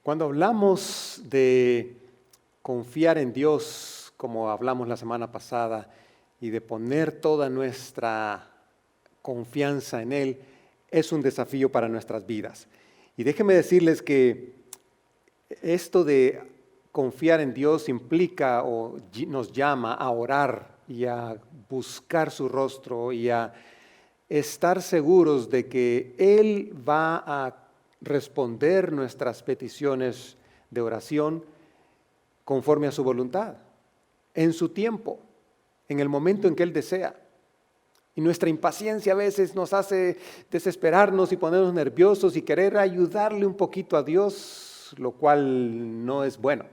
Cuando hablamos de confiar en Dios, como hablamos la semana pasada, y de poner toda nuestra confianza en Él, es un desafío para nuestras vidas. Y déjenme decirles que esto de confiar en Dios implica o nos llama a orar y a buscar su rostro y a estar seguros de que Él va a responder nuestras peticiones de oración conforme a su voluntad, en su tiempo, en el momento en que Él desea. Y nuestra impaciencia a veces nos hace desesperarnos y ponernos nerviosos y querer ayudarle un poquito a Dios, lo cual no es bueno.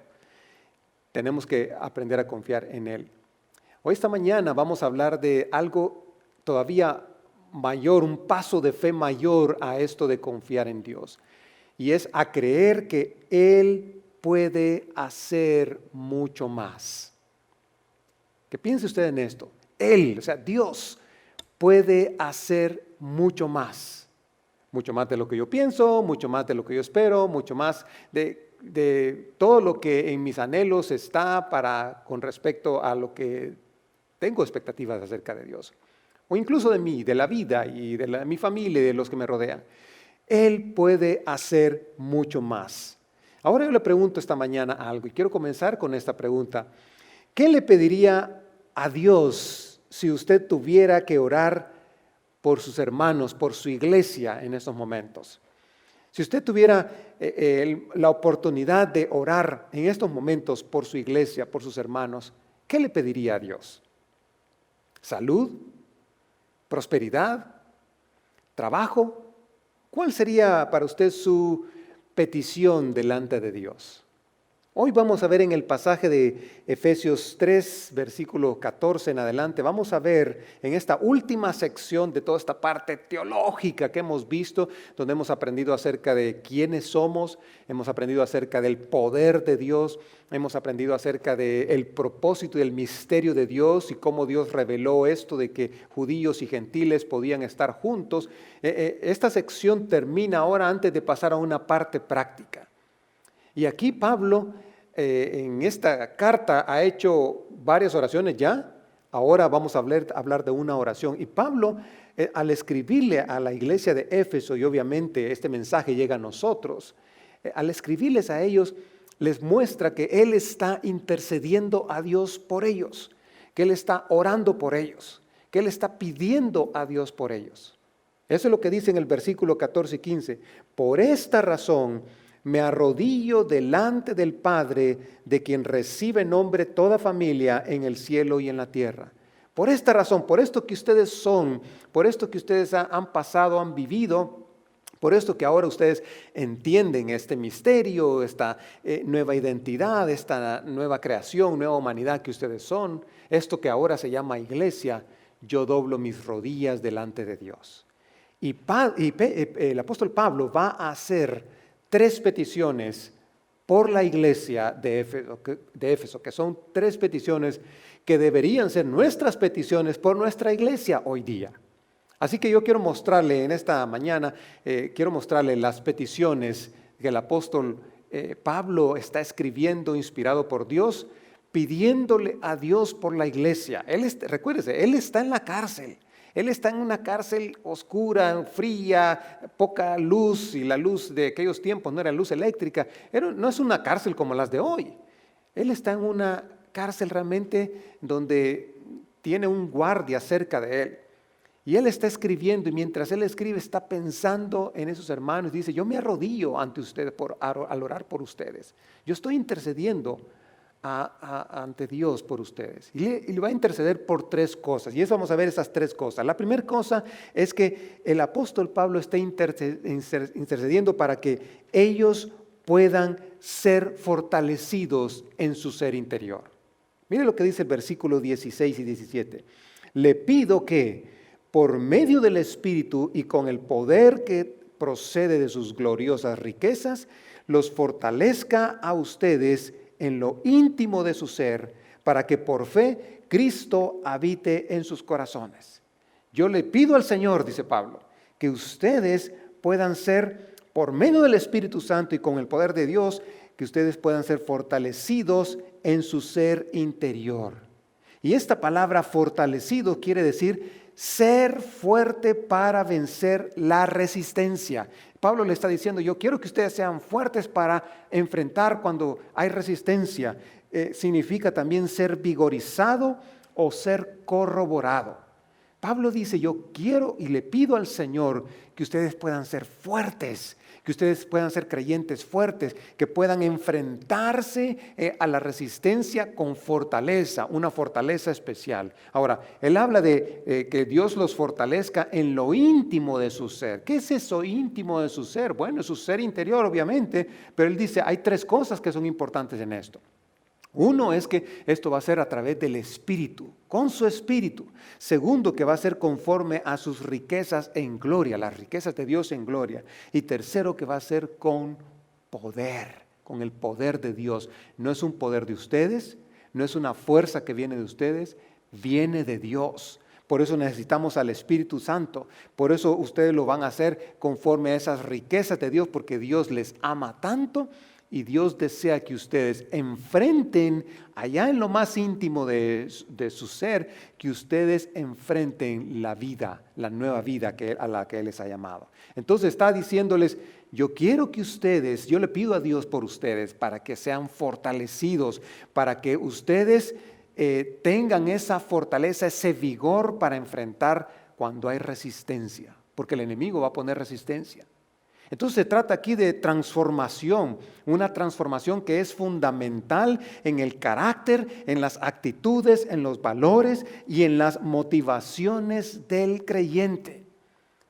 Tenemos que aprender a confiar en Él. Hoy, esta mañana, vamos a hablar de algo todavía mayor, un paso de fe mayor a esto de confiar en Dios. Y es a creer que Él puede hacer mucho más. Que piense usted en esto. Él, o sea, Dios, puede hacer mucho más. Mucho más de lo que yo pienso, mucho más de lo que yo espero, mucho más de todo lo que en mis anhelos está con respecto a lo que tengo expectativas acerca de Dios. O incluso de mí, de la vida y de mi familia y de los que me rodean. Él puede hacer mucho más. Ahora yo le pregunto esta mañana algo y quiero comenzar con esta pregunta. ¿Qué le pediría a Dios si usted tuviera que orar por sus hermanos, por su iglesia en estos momentos? Si usted tuviera la oportunidad de orar en estos momentos por su iglesia, por sus hermanos, ¿qué le pediría a Dios? ¿Salud? ¿Prosperidad? ¿Trabajo? ¿Cuál sería para usted su petición delante de Dios? Hoy vamos a ver en el pasaje de Efesios 3, versículo 14 en adelante, vamos a ver en esta última sección de toda esta parte teológica que hemos visto, donde hemos aprendido acerca de quiénes somos, hemos aprendido acerca del poder de Dios, hemos aprendido acerca del propósito y el misterio de Dios y cómo Dios reveló esto de que judíos y gentiles podían estar juntos. Esta sección termina ahora antes de pasar a una parte práctica. Y aquí Pablo en esta carta ha hecho varias oraciones ya. Ahora vamos a hablar de una oración. Y Pablo, al escribirle a la iglesia de Éfeso, y obviamente este mensaje llega a nosotros, al escribirles a ellos, les muestra que Él está intercediendo a Dios por ellos, que Él está orando por ellos, que Él está pidiendo a Dios por ellos. Eso es lo que dice en el versículo 14 y 15. Por esta razón me arrodillo delante del Padre, de quien recibe nombre toda familia en el cielo y en la tierra. Por esta razón, por esto que ustedes son, por esto que ustedes han pasado, han vivido, por esto que ahora ustedes entienden este misterio, esta nueva identidad, esta nueva creación, nueva humanidad que ustedes son, esto que ahora se llama iglesia, yo doblo mis rodillas delante de Dios. Y el apóstol Pablo va a hacer 3 peticiones por la iglesia de Éfeso, que son 3 peticiones que deberían ser nuestras peticiones por nuestra iglesia hoy día. Así que yo quiero mostrarle en esta mañana, quiero mostrarle las peticiones que el apóstol Pablo está escribiendo, inspirado por Dios, pidiéndole a Dios por la iglesia. Recuérdese, él está en la cárcel. Él está en una cárcel oscura, fría, poca luz, y la luz de aquellos tiempos no era luz eléctrica. No es una cárcel como las de hoy. Él está en una cárcel realmente donde tiene un guardia cerca de él. Y él está escribiendo, y mientras él escribe está pensando en esos hermanos. Dice, yo me arrodillo ante ustedes al orar por ustedes. Yo estoy intercediendo ante Dios por ustedes. Y le va a interceder por 3 cosas. Y eso vamos a ver esas 3 cosas. La primera cosa es que el apóstol Pablo está intercediendo para que ellos puedan ser fortalecidos en su ser interior. Mire lo que dice el versículo 16 y 17. Le pido que por medio del Espíritu y con el poder que procede de sus gloriosas riquezas, los fortalezca a ustedes en lo íntimo de su ser, para que por fe Cristo habite en sus corazones. Yo le pido al Señor, dice Pablo, que ustedes puedan ser por medio del Espíritu Santo y con el poder de Dios, que ustedes puedan ser fortalecidos en su ser interior. Y esta palabra fortalecido quiere decir ser fuerte para vencer la resistencia. Pablo le está diciendo, yo quiero que ustedes sean fuertes para enfrentar cuando hay resistencia. Significa también ser vigorizado o ser corroborado. Pablo dice, yo quiero y le pido al Señor que ustedes puedan ser fuertes, que ustedes puedan ser creyentes fuertes, que puedan enfrentarse a la resistencia con fortaleza, una fortaleza especial. Ahora, él habla de que Dios los fortalezca en lo íntimo de su ser. ¿Qué es eso íntimo de su ser? Bueno, es su ser interior, obviamente, pero él dice, hay tres cosas que son importantes en esto. Uno es que esto va a ser a través del Espíritu, con su Espíritu. Segundo, que va a ser conforme a sus riquezas en gloria, las riquezas de Dios en gloria. Y tercero, que va a ser con poder, con el poder de Dios. No es un poder de ustedes, no es una fuerza que viene de ustedes, viene de Dios. Por eso necesitamos al Espíritu Santo. Por eso ustedes lo van a hacer conforme a esas riquezas de Dios, porque Dios les ama tanto. Y Dios desea que ustedes enfrenten, allá en lo más íntimo de su ser, que ustedes enfrenten la vida, la nueva vida a la que Él les ha llamado. Entonces está diciéndoles, yo quiero que ustedes, yo le pido a Dios por ustedes, para que sean fortalecidos, para que ustedes tengan esa fortaleza, ese vigor para enfrentar cuando hay resistencia, porque el enemigo va a poner resistencia. Entonces se trata aquí de transformación, una transformación que es fundamental en el carácter, en las actitudes, en los valores y en las motivaciones del creyente.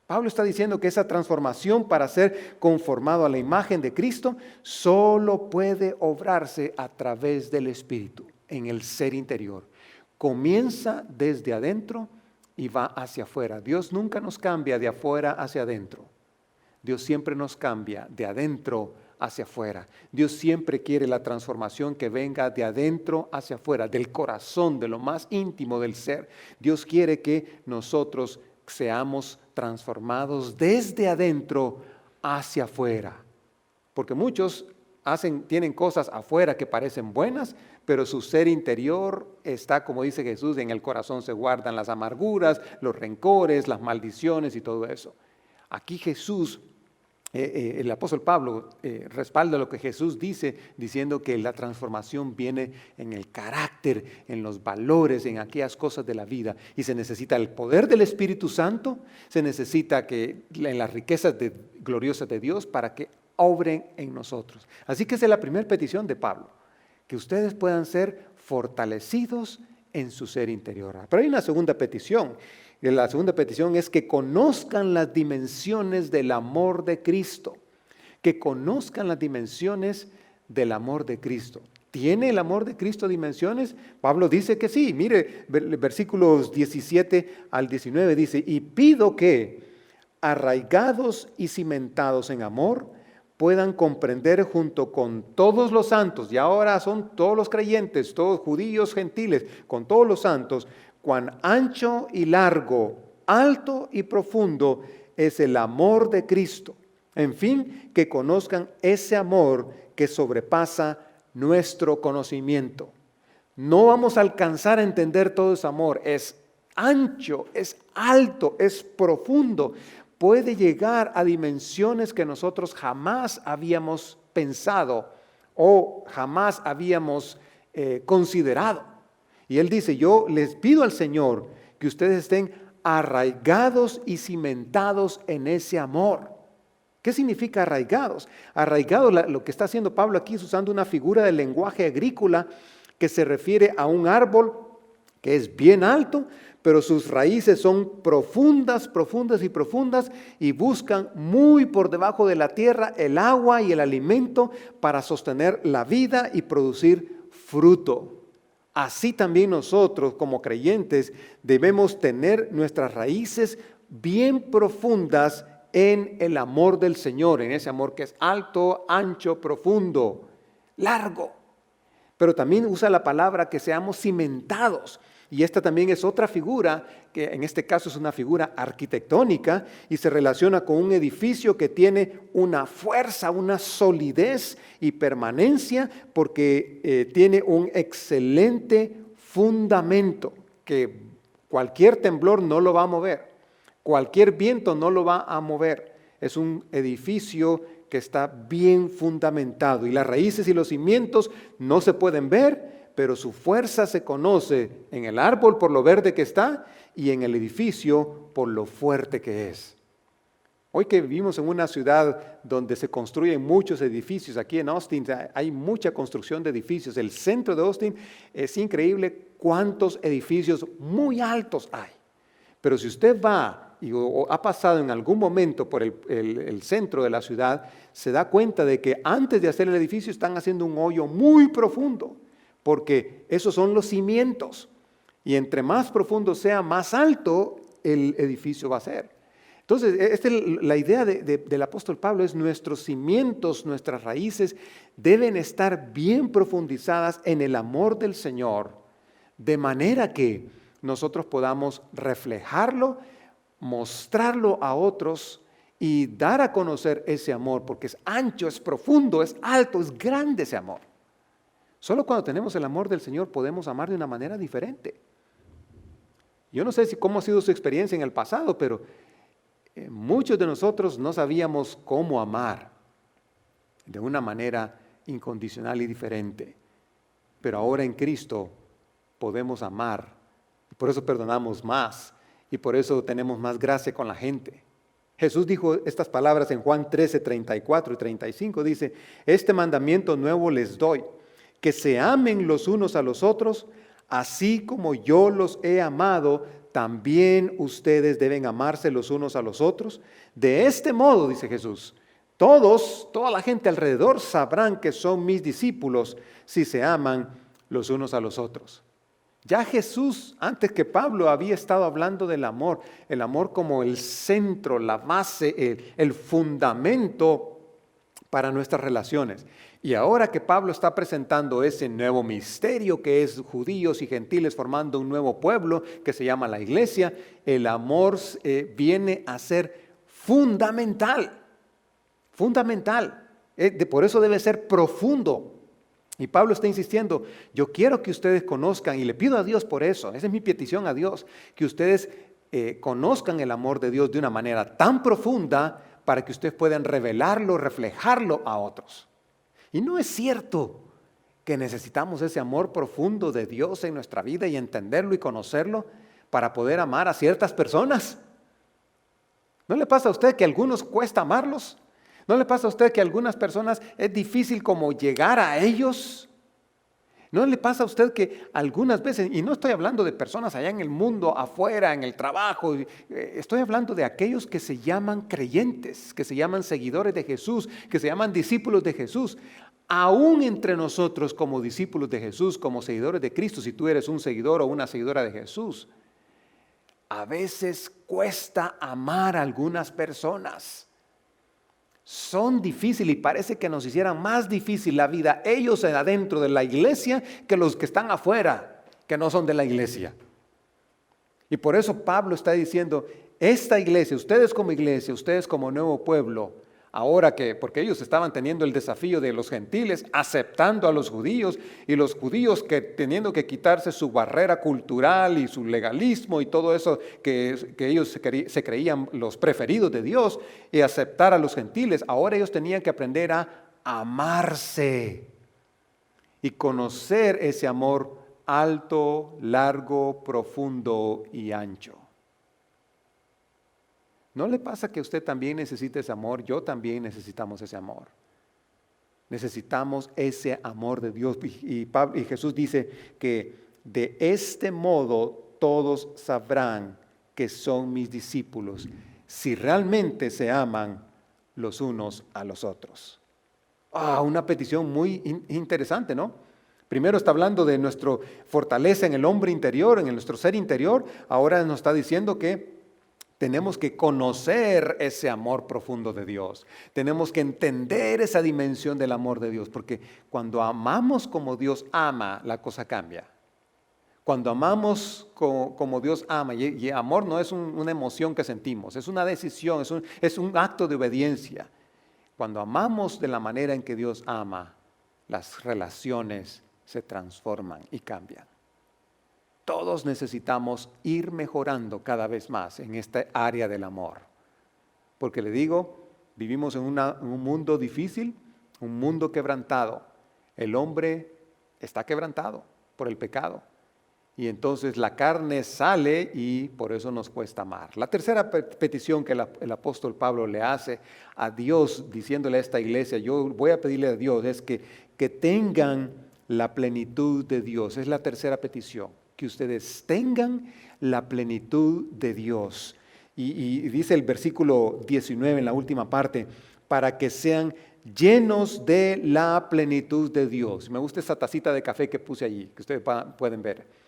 Pablo está diciendo que esa transformación para ser conformado a la imagen de Cristo solo puede obrarse a través del Espíritu, en el ser interior. Comienza desde adentro y va hacia afuera. Dios nunca nos cambia de afuera hacia adentro. Dios siempre nos cambia de adentro hacia afuera. Dios siempre quiere la transformación que venga de adentro hacia afuera, del corazón, de lo más íntimo del ser. Dios quiere que nosotros seamos transformados desde adentro hacia afuera. Porque muchos tienen cosas afuera que parecen buenas, pero su ser interior está, como dice Jesús, en el corazón se guardan las amarguras, los rencores, las maldiciones y todo eso. Aquí Jesús, el apóstol Pablo respalda lo que Jesús dice, diciendo que la transformación viene en el carácter, en los valores, en aquellas cosas de la vida. Y se necesita el poder del Espíritu Santo, se necesita en las riquezas gloriosas de Dios para que obren en nosotros. Así que esa es la primera petición de Pablo, que ustedes puedan ser fortalecidos en su ser interior. Pero hay una segunda petición. La segunda petición es que conozcan las dimensiones del amor de Cristo. Que conozcan las dimensiones del amor de Cristo. ¿Tiene el amor de Cristo dimensiones? Pablo dice que sí. Mire, versículos 17 al 19 dice, y pido que, arraigados y cimentados en amor, puedan comprender junto con todos los santos, y ahora son todos los creyentes, todos judíos, gentiles, con todos los santos, cuán ancho y largo, alto y profundo es el amor de Cristo. En fin, que conozcan ese amor que sobrepasa nuestro conocimiento. No vamos a alcanzar a entender todo ese amor. Es ancho, es alto, es profundo. Puede llegar a dimensiones que nosotros jamás habíamos pensado o jamás habíamos considerado. Y él dice, yo les pido al Señor que ustedes estén arraigados y cimentados en ese amor. ¿Qué significa arraigados? Arraigados, lo que está haciendo Pablo aquí es usando una figura del lenguaje agrícola que se refiere a un árbol que es bien alto, pero sus raíces son profundas, profundas y profundas y buscan muy por debajo de la tierra el agua y el alimento para sostener la vida y producir fruto. Así también nosotros como creyentes debemos tener nuestras raíces bien profundas en el amor del Señor, en ese amor que es alto, ancho, profundo, largo. Pero también usa la palabra que seamos cimentados. Y esta también es otra figura, que en este caso es una figura arquitectónica y se relaciona con un edificio que tiene una fuerza, una solidez y permanencia porque tiene un excelente fundamento que cualquier temblor no lo va a mover, cualquier viento no lo va a mover. Es un edificio que está bien fundamentado y las raíces y los cimientos no se pueden ver, pero su fuerza se conoce en el árbol por lo verde que está y en el edificio por lo fuerte que es. Hoy que vivimos en una ciudad donde se construyen muchos edificios, aquí en Austin hay mucha construcción de edificios. El centro de Austin es increíble cuántos edificios muy altos hay. Pero si usted va o ha pasado en algún momento por el centro de la ciudad, se da cuenta de que antes de hacer el edificio están haciendo un hoyo muy profundo, porque esos son los cimientos. Y entre más profundo sea, más alto el edificio va a ser. Entonces, la idea del apóstol Pablo es nuestros cimientos, nuestras raíces deben estar bien profundizadas en el amor del Señor, de manera que nosotros podamos reflejarlo, mostrarlo a otros y dar a conocer ese amor, porque es ancho, es profundo, es alto, es grande ese amor. Solo cuando tenemos el amor del Señor podemos amar de una manera diferente. Yo no sé cómo ha sido su experiencia en el pasado, pero muchos de nosotros no sabíamos cómo amar de una manera incondicional y diferente. Pero ahora en Cristo podemos amar. Por eso perdonamos más y por eso tenemos más gracia con la gente. Jesús dijo estas palabras en Juan 13, 34 y 35. Dice, este mandamiento nuevo les doy, que se amen los unos a los otros, así como yo los he amado, también ustedes deben amarse los unos a los otros. De este modo, dice Jesús, toda la gente alrededor sabrán que son mis discípulos si se aman los unos a los otros. Ya Jesús, antes que Pablo, había estado hablando del amor, el amor como el centro, la base, el fundamento para nuestras relaciones. Y ahora que Pablo está presentando ese nuevo misterio que es judíos y gentiles formando un nuevo pueblo que se llama la iglesia, el amor viene a ser fundamental, fundamental. Por eso debe ser profundo. Y Pablo está insistiendo, yo quiero que ustedes conozcan, y le pido a Dios por eso, esa es mi petición a Dios, que ustedes conozcan el amor de Dios de una manera tan profunda para que ustedes puedan revelarlo, reflejarlo a otros. Y no es cierto que necesitamos ese amor profundo de Dios en nuestra vida y entenderlo y conocerlo para poder amar a ciertas personas. ¿No le pasa a usted que a algunos cuesta amarlos? ¿No le pasa a usted que a algunas personas es difícil como llegar a ellos? ¿No le pasa a usted que algunas veces, y no estoy hablando de personas allá en el mundo, afuera, en el trabajo, estoy hablando de aquellos que se llaman creyentes, que se llaman seguidores de Jesús, que se llaman discípulos de Jesús? Aún entre nosotros como discípulos de Jesús, como seguidores de Cristo, si tú eres un seguidor o una seguidora de Jesús, a veces cuesta amar a algunas personas. Son difíciles y parece que nos hicieran más difícil la vida ellos adentro de la iglesia que los que están afuera, que no son de la iglesia. Y por eso Pablo está diciendo, esta iglesia, ustedes como nuevo pueblo, ahora porque ellos estaban teniendo el desafío de los gentiles, aceptando a los judíos, y los judíos que teniendo que quitarse su barrera cultural y su legalismo y todo eso que ellos se creían los preferidos de Dios, y aceptar a los gentiles, ahora ellos tenían que aprender a amarse y conocer ese amor alto, largo, profundo y ancho. ¿No le pasa que usted también necesita ese amor? Yo también necesitamos ese amor. Necesitamos ese amor de Dios. Y Jesús dice que de este modo todos sabrán que son mis discípulos, si realmente se aman los unos a los otros. Una petición muy interesante, ¿no? Primero está hablando de nuestra fortaleza en el hombre interior, en nuestro ser interior. Ahora nos está diciendo que tenemos que conocer ese amor profundo de Dios. Tenemos que entender esa dimensión del amor de Dios, porque cuando amamos como Dios ama, la cosa cambia. Cuando amamos como Dios ama, y amor no es una emoción que sentimos, es una decisión, es un acto de obediencia. Cuando amamos de la manera en que Dios ama, las relaciones se transforman y cambian. Todos necesitamos ir mejorando cada vez más en esta área del amor. Porque le digo, vivimos en un mundo difícil, un mundo quebrantado. El hombre está quebrantado por el pecado. Y entonces la carne sale y por eso nos cuesta amar. La tercera petición que el apóstol Pablo le hace a Dios, diciéndole a esta iglesia, yo voy a pedirle a Dios, es que tengan la plenitud de Dios. Es la tercera petición, que ustedes tengan la plenitud de Dios. Y dice el versículo 19 en la última parte, para que sean llenos de la plenitud de Dios. Me gusta esa tacita de café que puse allí, que ustedes pueden ver.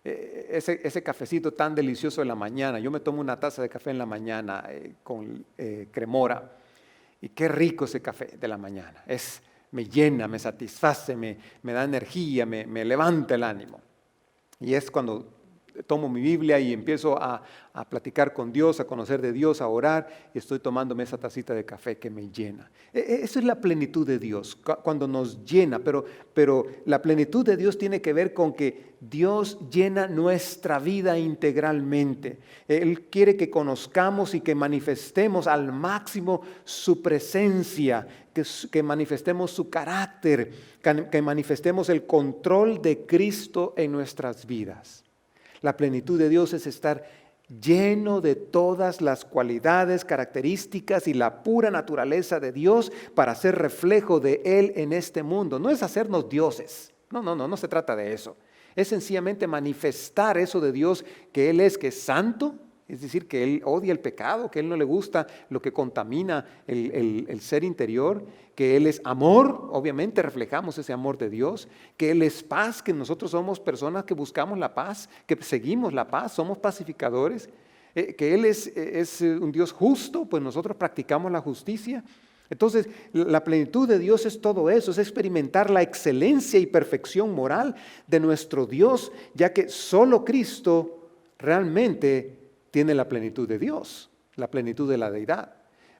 Ese cafecito tan delicioso en la mañana. Yo me tomo una taza de café en la mañana con cremora. Y qué rico ese café de la mañana. Me llena, me satisface, me da energía, me levanta el ánimo. Y es cuando tomo mi Biblia y empiezo a platicar con Dios, a conocer de Dios, a orar, y estoy tomándome esa tacita de café que me llena. Eso es la plenitud de Dios, cuando nos llena, pero la plenitud de Dios tiene que ver con que Dios llena nuestra vida integralmente. Él quiere que conozcamos y que manifestemos al máximo su presencia, que manifestemos su carácter, que manifestemos el control de Cristo en nuestras vidas. La plenitud de Dios es estar lleno de todas las cualidades, características y la pura naturaleza de Dios para ser reflejo de Él en este mundo. No es hacernos dioses. No se trata de eso. Es sencillamente manifestar eso de Dios, que Él es santo, es decir, que Él odia el pecado, que a Él no le gusta lo que contamina el ser interior, que Él es amor, obviamente reflejamos ese amor de Dios, que Él es paz, que nosotros somos personas que buscamos la paz, que seguimos la paz, somos pacificadores, que Él es un Dios justo, pues nosotros practicamos la justicia. Entonces, la plenitud de Dios es todo eso, es experimentar la excelencia y perfección moral de nuestro Dios, ya que solo Cristo realmente tiene la plenitud de Dios, la plenitud de la deidad.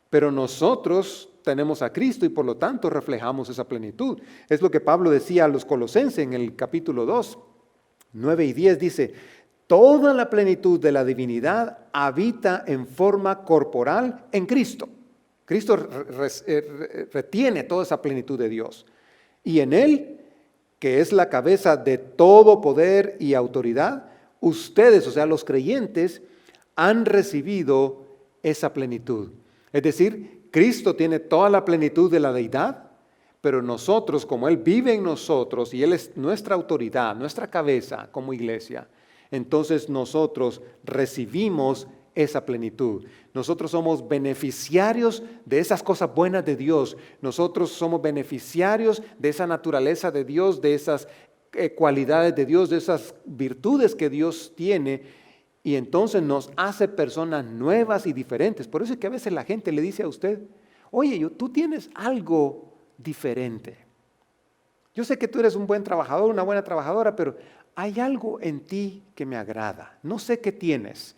Pero nosotros tenemos a Cristo y por lo tanto reflejamos esa plenitud. Es lo que Pablo decía a los Colosenses en el capítulo 2, 9 y 10, dice, toda la plenitud de la divinidad habita en forma corporal en Cristo. Cristo retiene toda esa plenitud de Dios. Y en Él, que es la cabeza de todo poder y autoridad, ustedes, o sea, los creyentes, han recibido esa plenitud. Es decir, Cristo tiene toda la plenitud de la deidad, pero nosotros, como Él vive en nosotros y Él es nuestra autoridad, nuestra cabeza como iglesia, entonces nosotros recibimos esa plenitud. Nosotros somos beneficiarios de esas cosas buenas de Dios. Nosotros somos beneficiarios de esa naturaleza de Dios, de esas cualidades de Dios, de esas virtudes que Dios tiene. Y entonces nos hace personas nuevas y diferentes. Por eso es que a veces la gente le dice a usted, oye, tú tienes algo diferente. Yo sé que tú eres un buen trabajador, una buena trabajadora, pero hay algo en ti que me agrada. No sé qué tienes,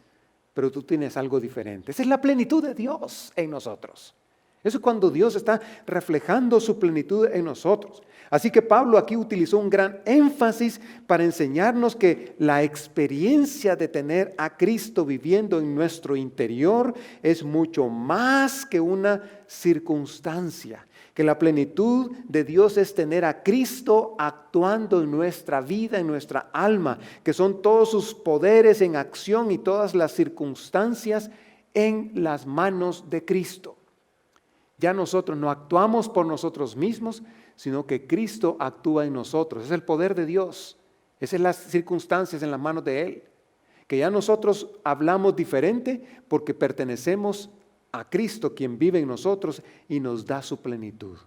pero tú tienes algo diferente. Esa es la plenitud de Dios en nosotros. Eso es cuando Dios está reflejando su plenitud en nosotros. Así que Pablo aquí utilizó un gran énfasis para enseñarnos que la experiencia de tener a Cristo viviendo en nuestro interior es mucho más que una circunstancia. Que la plenitud de Dios es tener a Cristo actuando en nuestra vida, en nuestra alma, que son todos sus poderes en acción y todas las circunstancias en las manos de Cristo. Ya nosotros no actuamos por nosotros mismos, sino que Cristo actúa en nosotros. Es el poder de Dios. Esas son las circunstancias en las manos de Él. Que ya nosotros hablamos diferente porque pertenecemos a Cristo, quien vive en nosotros y nos da su plenitud.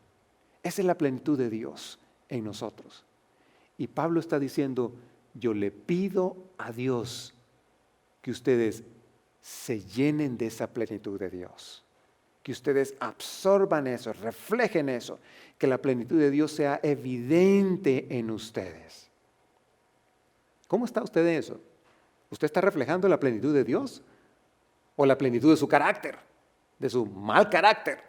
Esa es la plenitud de Dios en nosotros. Y Pablo está diciendo, yo le pido a Dios que ustedes se llenen de esa plenitud de Dios. Que ustedes absorban eso, reflejen eso, que la plenitud de Dios sea evidente en ustedes. ¿Cómo está usted en eso? ¿Usted está reflejando la plenitud de Dios o la plenitud de su carácter, de su mal carácter,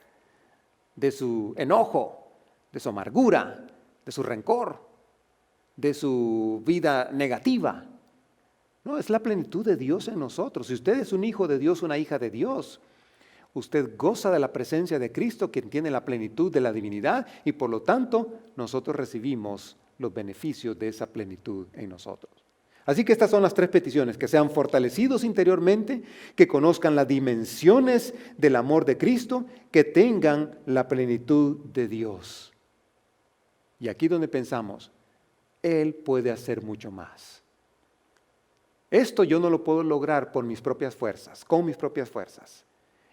de su enojo, de su amargura, de su rencor, de su vida negativa? No, es la plenitud de Dios en nosotros. Si usted es un hijo de Dios, una hija de Dios, usted goza de la presencia de Cristo, quien tiene la plenitud de la divinidad, y por lo tanto nosotros recibimos los beneficios de esa plenitud en nosotros. Así que estas son las tres peticiones: que sean fortalecidos interiormente, que conozcan las dimensiones del amor de Cristo, que tengan la plenitud de Dios. Y aquí donde pensamos, Él puede hacer mucho más. Esto yo no lo puedo lograr por mis propias fuerzas, con mis propias fuerzas.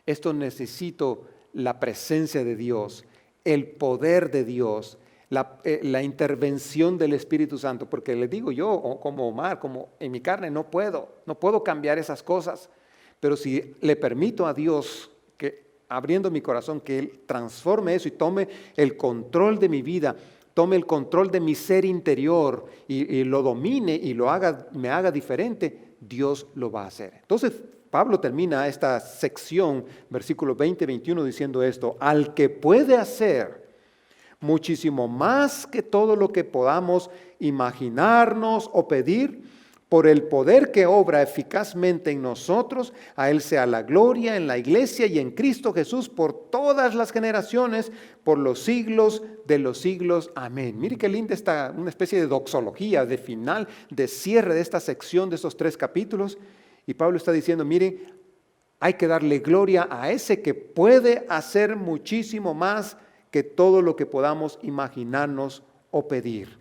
Esto necesito la presencia de Dios, el poder de Dios, la intervención del Espíritu Santo, porque les digo yo, como Omar, como en mi carne, no puedo cambiar esas cosas, pero si le permito a Dios, que abriendo mi corazón, que Él transforme eso y tome el control de mi vida, tome el control de mi ser interior y lo domine y me haga diferente, Dios lo va a hacer. Entonces, Pablo termina esta sección, versículos 20 y 21, diciendo esto: al que puede hacer muchísimo más que todo lo que podamos imaginarnos o pedir, por el poder que obra eficazmente en nosotros, a Él sea la gloria en la iglesia y en Cristo Jesús por todas las generaciones, por los siglos de los siglos. Amén. Mire qué linda está una especie de doxología, de final, de cierre de esta sección, de estos 3 capítulos. Y Pablo está diciendo, mire, hay que darle gloria a ese que puede hacer muchísimo más que todo lo que podamos imaginarnos o pedir.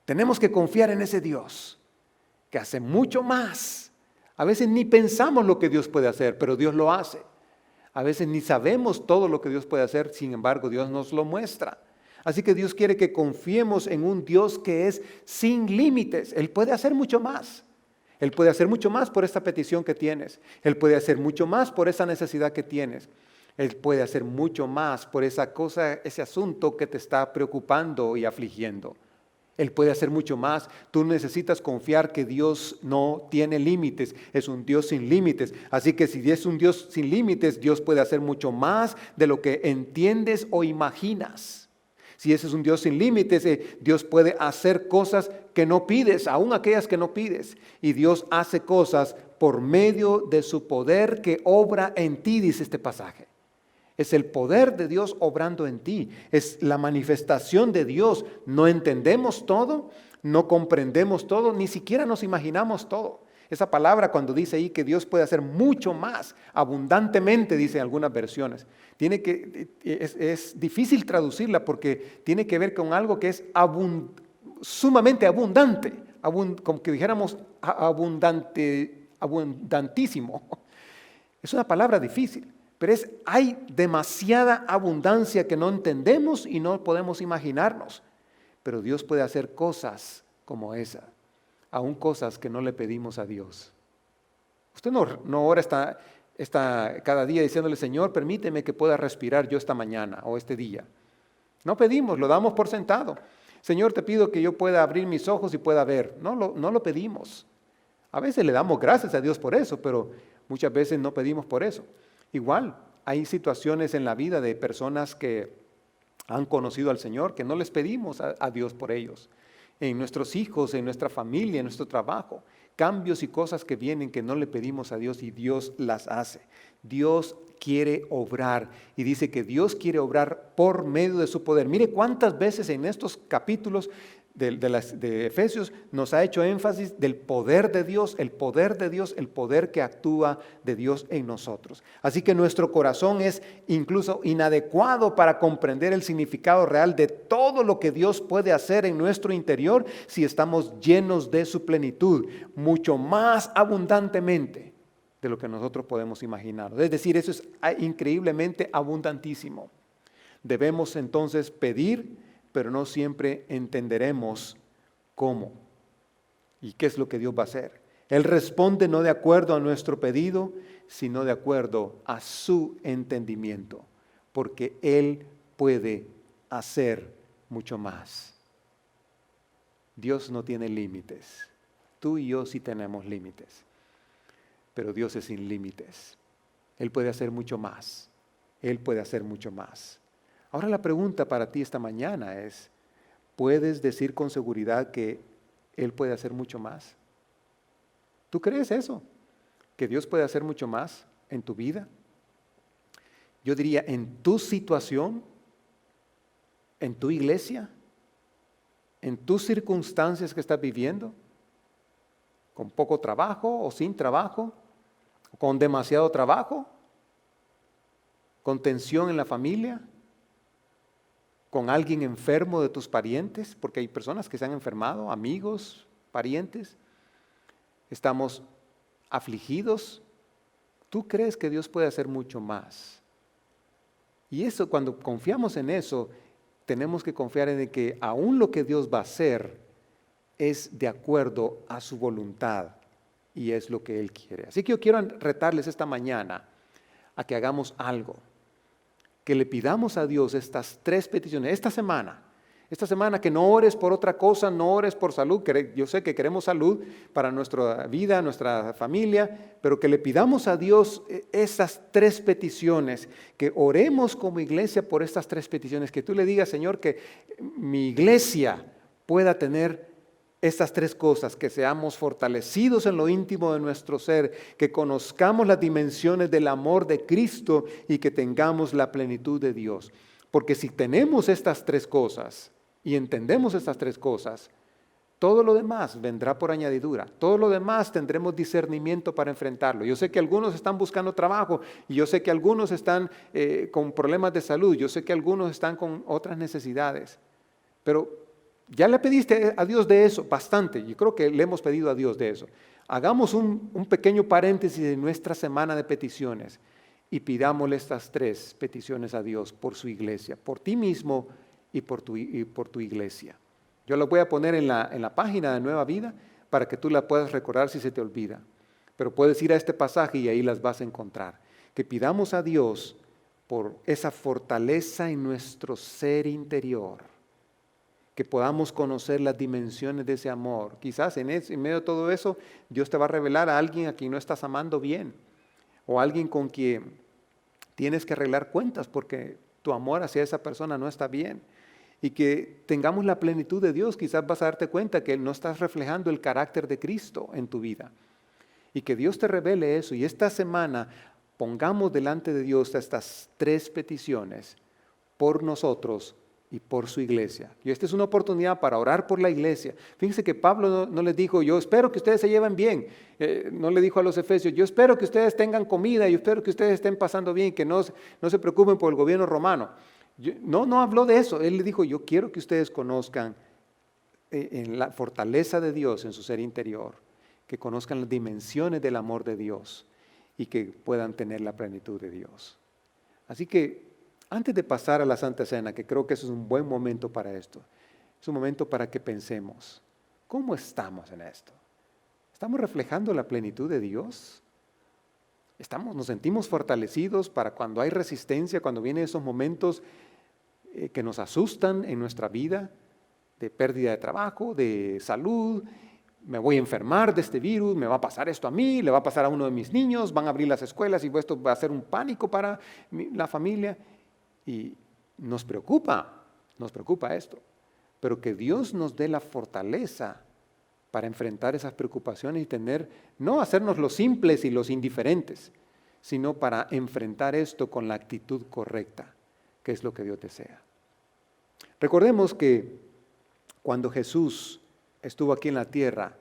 Tenemos que confiar en ese Dios que hace mucho más. A veces ni pensamos lo que Dios puede hacer, pero Dios lo hace. A veces ni sabemos todo lo que Dios puede hacer, sin embargo Dios nos lo muestra. Así que Dios quiere que confiemos en un Dios que es sin límites. Él puede hacer mucho más. Él puede hacer mucho más por esta petición que tienes. Él puede hacer mucho más por esa necesidad que tienes. Él puede hacer mucho más por esa cosa, ese asunto que te está preocupando y afligiendo. Él puede hacer mucho más. Tú necesitas confiar que Dios no tiene límites, es un Dios sin límites. Así que si es un Dios sin límites, Dios puede hacer mucho más de lo que entiendes o imaginas. Si ese es un Dios sin límites, Dios puede hacer cosas que no pides, aún aquellas que no pides. Y Dios hace cosas por medio de su poder que obra en ti, dice este pasaje. Es el poder de Dios obrando en ti. Es la manifestación de Dios. No entendemos todo, no comprendemos todo, ni siquiera nos imaginamos todo. Esa palabra cuando dice ahí que Dios puede hacer mucho más, abundantemente, dice en algunas versiones. Es difícil traducirla porque tiene que ver con algo que es sumamente abundante, como que dijéramos abundantísimo. Es una palabra difícil. Pero hay demasiada abundancia que no entendemos y no podemos imaginarnos. Pero Dios puede hacer cosas como esa, aún cosas que no le pedimos a Dios. Usted no ora está cada día diciéndole, Señor, permíteme que pueda respirar yo esta mañana o este día. No pedimos, lo damos por sentado. Señor, te pido que yo pueda abrir mis ojos y pueda ver. No lo pedimos. A veces le damos gracias a Dios por eso, pero muchas veces no pedimos por eso. Igual, hay situaciones en la vida de personas que han conocido al Señor que no les pedimos a Dios por ellos. En nuestros hijos, en nuestra familia, en nuestro trabajo. Cambios y cosas que vienen que no le pedimos a Dios y Dios las hace. Dios quiere obrar y dice que Dios quiere obrar por medio de su poder. Mire cuántas veces en estos capítulos de Efesios nos ha hecho énfasis del poder de Dios, el poder que actúa de Dios en nosotros. Así que nuestro corazón es incluso inadecuado para comprender el significado real de todo lo que Dios puede hacer en nuestro interior si estamos llenos de su plenitud, mucho más abundantemente de lo que nosotros podemos imaginar. Es decir, eso es increíblemente abundantísimo. Debemos entonces pedir, pero no siempre entenderemos cómo y qué es lo que Dios va a hacer. Él responde no de acuerdo a nuestro pedido, sino de acuerdo a su entendimiento, porque Él puede hacer mucho más. Dios no tiene límites. Tú y yo sí tenemos límites, pero Dios es sin límites. Él puede hacer mucho más. Él puede hacer mucho más. Ahora la pregunta para ti esta mañana es, ¿puedes decir con seguridad que Él puede hacer mucho más? ¿Tú crees eso? ¿Que Dios puede hacer mucho más en tu vida? Yo diría, en tu situación, en tu iglesia, en tus circunstancias que estás viviendo, con poco trabajo o sin trabajo, con demasiado trabajo, con tensión en la familia, con alguien enfermo de tus parientes, porque hay personas que se han enfermado, amigos, parientes, estamos afligidos. ¿Tú crees que Dios puede hacer mucho más? Y eso, cuando confiamos en eso, tenemos que confiar en que aún lo que Dios va a hacer es de acuerdo a su voluntad y es lo que Él quiere. Así que yo quiero retarles esta mañana a que hagamos algo, que le pidamos a Dios estas 3 peticiones, esta semana que no ores por otra cosa, no ores por salud, yo sé que queremos salud para nuestra vida, nuestra familia, pero que le pidamos a Dios esas 3 peticiones, que oremos como iglesia por estas 3 peticiones, que tú le digas, Señor, que mi iglesia pueda tener estas 3 cosas, que seamos fortalecidos en lo íntimo de nuestro ser, que conozcamos las dimensiones del amor de Cristo y que tengamos la plenitud de Dios. Porque si tenemos estas 3 cosas y entendemos estas 3 cosas, todo lo demás vendrá por añadidura. Todo lo demás tendremos discernimiento para enfrentarlo. Yo sé que algunos están buscando trabajo y yo sé que algunos están con problemas de salud. Yo sé que algunos están con otras necesidades. Pero ya le pediste a Dios de eso, bastante. Yo creo que le hemos pedido a Dios de eso. Hagamos un pequeño paréntesis de nuestra semana de peticiones y pidámosle estas 3 peticiones a Dios por su iglesia, por ti mismo y por tu iglesia. Yo las voy a poner en la página de Nueva Vida para que tú la puedas recordar si se te olvida. Pero puedes ir a este pasaje y ahí las vas a encontrar. Que pidamos a Dios por esa fortaleza en nuestro ser interior, que podamos conocer las dimensiones de ese amor. Quizás en medio de todo eso, Dios te va a revelar a alguien a quien no estás amando bien, o a alguien con quien tienes que arreglar cuentas porque tu amor hacia esa persona no está bien. Y que tengamos la plenitud de Dios. Quizás vas a darte cuenta que no estás reflejando el carácter de Cristo en tu vida. Y que Dios te revele eso. Y esta semana pongamos delante de Dios estas 3 peticiones por nosotros y por su iglesia. Y esta es una oportunidad para orar por la iglesia. Fíjense que Pablo no les dijo, yo espero que ustedes se lleven bien. No le dijo a los efesios, yo espero que ustedes tengan comida, yo espero que ustedes estén pasando bien, que no se preocupen por el gobierno romano. No habló de eso. Él le dijo, yo quiero que ustedes conozcan en la fortaleza de Dios en su ser interior, que conozcan las dimensiones del amor de Dios y que puedan tener la plenitud de Dios. Así que antes de pasar a la Santa Cena, que creo que eso es un buen momento para esto, es un momento para que pensemos, ¿cómo estamos en esto? ¿Estamos reflejando la plenitud de Dios? ¿Nos sentimos fortalecidos para cuando hay resistencia, cuando vienen esos momentos que nos asustan en nuestra vida, de pérdida de trabajo, de salud? Me voy a enfermar de este virus, me va a pasar esto a mí, le va a pasar a uno de mis niños, van a abrir las escuelas y esto va a ser un pánico para la familia. Y nos preocupa esto, pero que Dios nos dé la fortaleza para enfrentar esas preocupaciones y no hacernos los simples y los indiferentes, sino para enfrentar esto con la actitud correcta, que es lo que Dios desea. Recordemos que cuando Jesús estuvo aquí en la tierra,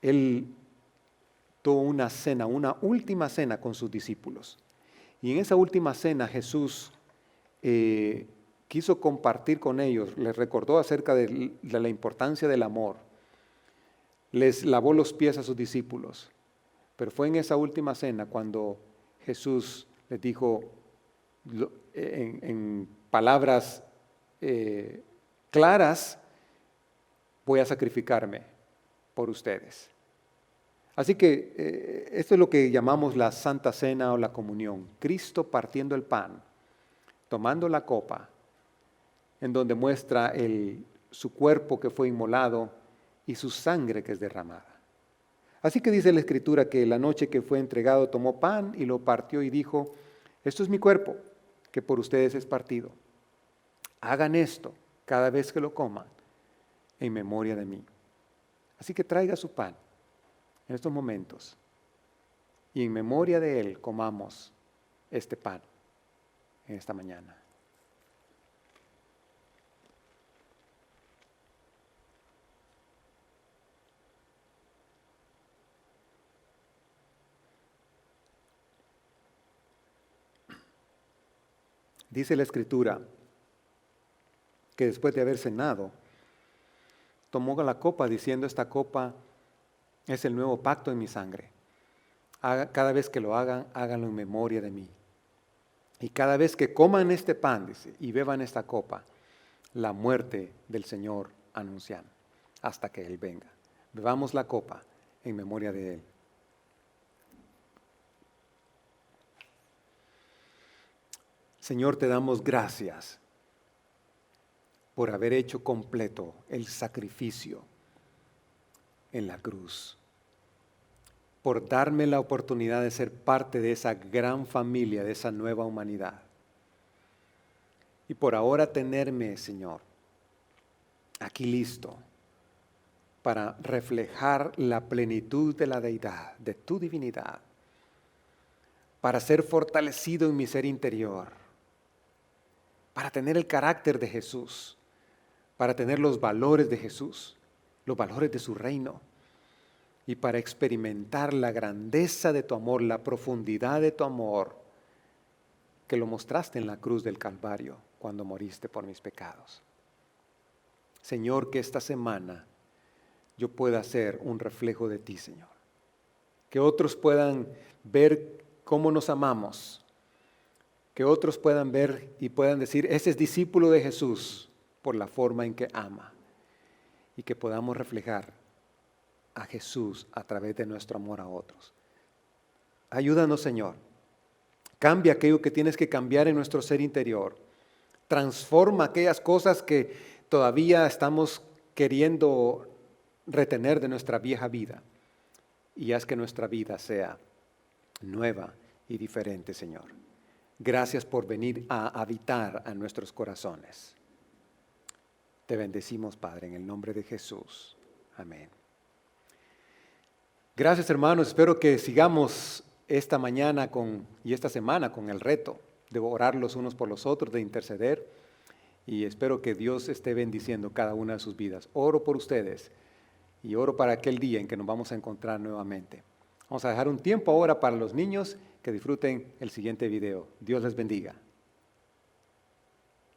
Él tuvo una cena, una última cena con sus discípulos. Y en esa última cena Jesús quiso compartir con ellos, les recordó acerca de la importancia del amor, les lavó los pies a sus discípulos, pero fue en esa última cena cuando Jesús les dijo en palabras claras, voy a sacrificarme por ustedes. Así que esto es lo que llamamos la Santa Cena o la comunión. Cristo partiendo el pan, tomando la copa, en donde muestra su cuerpo que fue inmolado y su sangre que es derramada. Así que dice la Escritura que la noche que fue entregado tomó pan y lo partió y dijo, esto es mi cuerpo, que por ustedes es partido. Hagan esto cada vez que lo coman en memoria de mí. Así que traiga su pan en estos momentos y en memoria de él comamos este pan en esta mañana. Dice la Escritura que después de haber cenado, tomó la copa diciendo, esta copa es el nuevo pacto en mi sangre. Cada vez que lo hagan, háganlo en memoria de mí. Y cada vez que coman este pan, dice, y beban esta copa, la muerte del Señor anuncian hasta que Él venga. Bebamos la copa en memoria de Él. Señor, te damos gracias por haber hecho completo el sacrificio en la cruz, por darme la oportunidad de ser parte de esa gran familia, de esa nueva humanidad. Y por ahora tenerme, Señor, aquí listo para reflejar la plenitud de la deidad, de tu divinidad, para ser fortalecido en mi ser interior, para tener el carácter de Jesús, para tener los valores de Jesús, los valores de su reino, y para experimentar la grandeza de tu amor, la profundidad de tu amor, que lo mostraste en la cruz del Calvario cuando moriste por mis pecados. Señor, que esta semana yo pueda ser un reflejo de ti, Señor. Que otros puedan ver cómo nos amamos. Que otros puedan ver y puedan decir, ese es discípulo de Jesús por la forma en que ama. Y que podamos reflejar a Jesús a través de nuestro amor a otros. Ayúdanos, Señor. Cambia aquello que tienes que cambiar en nuestro ser interior. Transforma aquellas cosas que todavía estamos queriendo retener de nuestra vieja vida. Y haz que nuestra vida sea nueva y diferente, Señor. Gracias por venir a habitar a nuestros corazones. Te bendecimos, Padre, en el nombre de Jesús. Amén. Gracias, hermanos. Espero que sigamos esta mañana y esta semana con el reto de orar los unos por los otros, de interceder. Y espero que Dios esté bendiciendo cada una de sus vidas. Oro por ustedes y oro para aquel día en que nos vamos a encontrar nuevamente. Vamos a dejar un tiempo ahora para los niños que disfruten el siguiente video. Dios les bendiga.